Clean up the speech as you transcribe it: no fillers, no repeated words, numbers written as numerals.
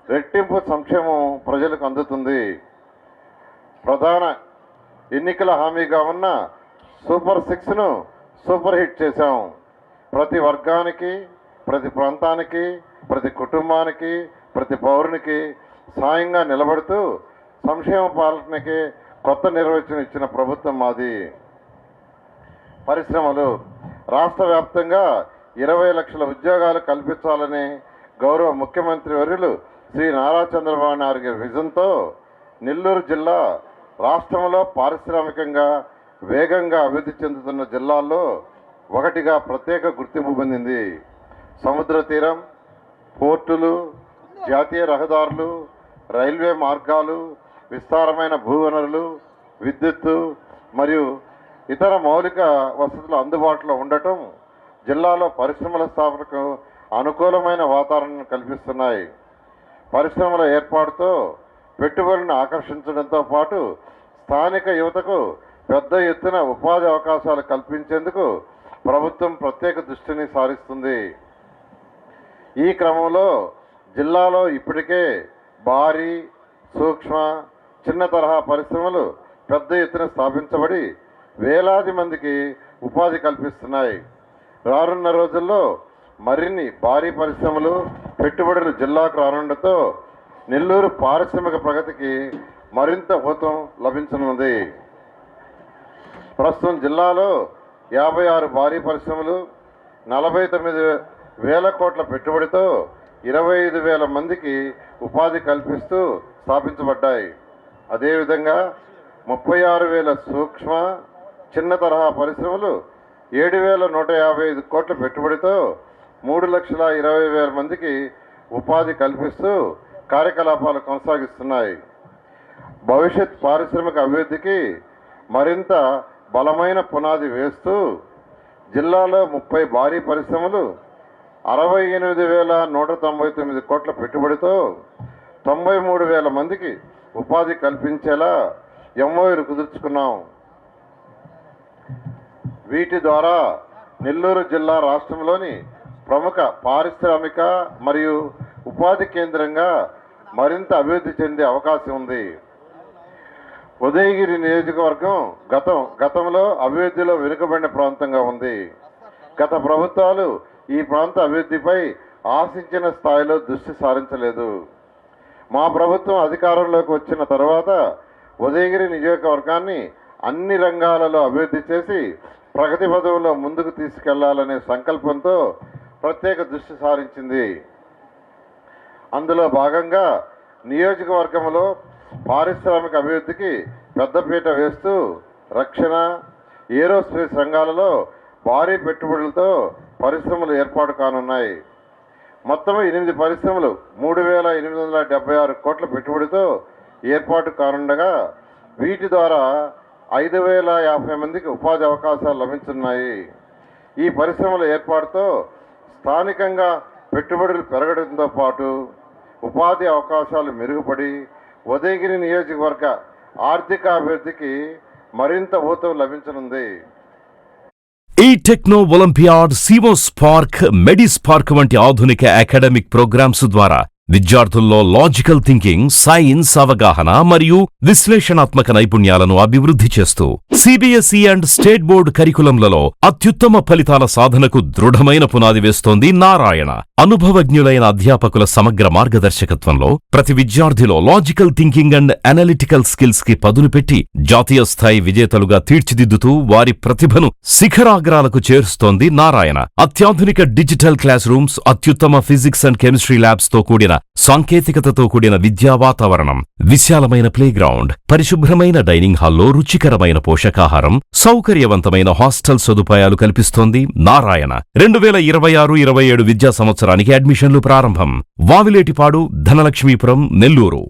రెట్టింపు సంక్షేమం ప్రజలకు అందుతుంది. ప్రధాన ఎన్నికల హామీగా ఉన్న సూపర్ 6ను సూపర్ హిట్ చేశాం. ప్రతి వర్గానికి, ప్రతి ప్రాంతానికి, ప్రతి కుటుంబానికి, ప్రతి పౌరునికి సాయంగా నిలబడుతూ సంక్షేమ పాలనకి కొత్త నిర్వచనం ఇచ్చిన ప్రభుత్వం మాది. పరిశ్రమలు రాష్ట్ర వ్యాప్తంగా 20 లక్షల ఉద్యోగాలు కల్పించాలని గౌరవ ముఖ్యమంత్రి వర్యులు శ్రీ నారా చంద్రబాబు నాయుడు గారి విజన్తో నెల్లూరు జిల్లా రాష్ట్రంలో పారిశ్రామికంగా వేగంగా అభివృద్ధి చెందుతున్న జిల్లాల్లో ఒకటిగా ప్రత్యేక గుర్తింపు పొందింది. సముద్ర తీరం, పోర్టులు, జాతీయ రహదారులు, రైల్వే మార్గాలు, విస్తారమైన భూవనరులు, విద్యుత్తు మరియు ఇతర మౌలిక వసతులు అందుబాటులో ఉండటం జిల్లాలో పరిశ్రమల స్థాపనకు అనుకూలమైన వాతావరణం కల్పిస్తున్నాయి. పరిశ్రమల ఏర్పాటుతో పెట్టుబడులను ఆకర్షించడంతో పాటు స్థానిక యువతకు పెద్ద ఎత్తున ఉపాధి అవకాశాలు కల్పించేందుకు ప్రభుత్వం ప్రత్యేక దృష్టిని సారిస్తుంది. ఈ క్రమంలో జిల్లాలో ఇప్పటికే భారీ, సూక్ష్మ, చిన్న తరహా పరిశ్రమలు పెద్ద ఎత్తున స్థాపించబడి వేలాది మందికి ఉపాధి కల్పిస్తున్నాయి. రానున్న రోజుల్లో మరిన్ని భారీ పరిశ్రమలు, పెట్టుబడులు జిల్లాకు రానుండటంతో నెల్లూరు పారిశ్రామిక ప్రగతికి మరింత ఊతం లభించనుంది. ప్రస్తుతం జిల్లాలో 56 భారీ పరిశ్రమలు, 49,000 కోట్ల పెట్టుబడితో 25,000 మందికి ఉపాధి కల్పిస్తూ స్థాపించబడ్డాయి. అదేవిధంగా 36,000 సూక్ష్మ, చిన్న తరహా పరిశ్రమలు 7,155 కోట్ల పెట్టుబడితో 3,20,000 మందికి ఉపాధి కల్పిస్తూ కార్యకలాపాలు కొనసాగిస్తున్నాయి. భవిష్యత్ పారిశ్రామిక అభివృద్ధికి మరింత బలమైన పునాది వేస్తూ జిల్లాలో 30 భారీ పరిశ్రమలు, 68,199 కోట్ల పెట్టుబడితో 93,000 మందికి ఉపాధి కల్పించేలా ఎంఓయూలు కుదుర్చుకున్నాం. వీటి ద్వారా నెల్లూరు జిల్లా రాష్ట్రంలోని ప్రముఖ పారిశ్రామిక మరియు ఉపాధి కేంద్రంగా మరింత అభివృద్ధి చెందే అవకాశం ఉంది. ఉదయగిరి నియోజకవర్గం గతంలో అభివృద్ధిలో వెనుకబడిన ప్రాంతంగా ఉంది. గత ప్రభుత్వాలు ఈ ప్రాంత అభివృద్ధిపై ఆశించిన స్థాయిలో దృష్టి సారించలేదు. మా ప్రభుత్వం అధికారంలోకి వచ్చిన తర్వాత ఉదయగిరి నియోజకవర్గాన్ని అన్ని రంగాలలో అభివృద్ధి చేసి ప్రగతి పథంలో ముందుకు తీసుకెళ్లాలనే సంకల్పంతో ప్రత్యేక దృష్టి సారించింది. అందులో భాగంగా నియోజకవర్గంలో పారిశ్రామిక అభివృద్ధికి పెద్దపీట వేస్తూ రక్షణ, ఏరోస్పేస్ రంగాలలో భారీ పెట్టుబడులతో పరిశ్రమలు ఏర్పాటు కానున్నాయి. మొత్తం 8 పరిశ్రమలు 3,876 కోట్ల పెట్టుబడితో ఏర్పాటు కానుండగా వీటి ద్వారా 5,050 మందికి ఉపాధి అవకాశాలు లభించున్నాయి. ఈ పరిశ్రమల ఏర్పాటుతో స్థానికంగా పెట్టుబడులు పెరగడంతో పాటు ఉపాధి అవకాశాలు మెరుగుపడి ఉదయగిరి నియోజకవర్గ ఆర్థిక అభివృద్ధికి మరింత ఊతం లభించనుంది. ఈ టెక్నో ఒలింపియాడ్, సివో స్పార్క్, మెడి స్పార్క్ వంటి ఆధునిక అకాడమిక్ ప్రోగ్రామ్స్ ద్వారా విద్యార్థుల్లో లాజికల్ థింకింగ్, సైన్స్ అవగాహన మరియు విశ్లేషణాత్మక నైపుణ్యాలను అభివృద్ధి చేస్తూ సిబిఎస్ఈ అండ్ స్టేట్ బోర్డు కరికులంలలో అత్యుత్తమ ఫలితాల సాధనకు దృఢమైన పునాది వేస్తోంది నారాయణ. అనుభవజ్ఞులైన అధ్యాపకుల సమగ్ర మార్గదర్శకత్వంలో ప్రతి విద్యార్థిలో logical thinking and analytical skills కి పదును పెట్టి జాతీయ స్థాయి విజేతలుగా తీర్చిదిద్దుతూ వారి ప్రతిభను శిఖరాగ్రాలకు చేరుస్తోంది నారాయణ. అత్యాధునిక డిజిటల్ క్లాస్ రూమ్స్, అత్యుత్తమ ఫిజిక్స్ అండ్ కెమిస్ట్రీ ల్యాబ్స్ తో కూడిన సాంకేతికతతో కూడిన విద్యా వాతావరణం, విశాలమైన ప్లేగ్రౌండ్, పరిశుభ్రమైన డైనింగ్ హాల్లో రుచికరమైన పోషకాహారం, సౌకర్యవంతమైన హాస్టల్ సదుపాయాలు కల్పిస్తోంది నారాయణ. 2026-27 విద్యా సంవత్సరానికి అడ్మిషన్లు ప్రారంభం. వావిలేటిపాడు, ధనలక్ష్మీపురం, నెల్లూరు.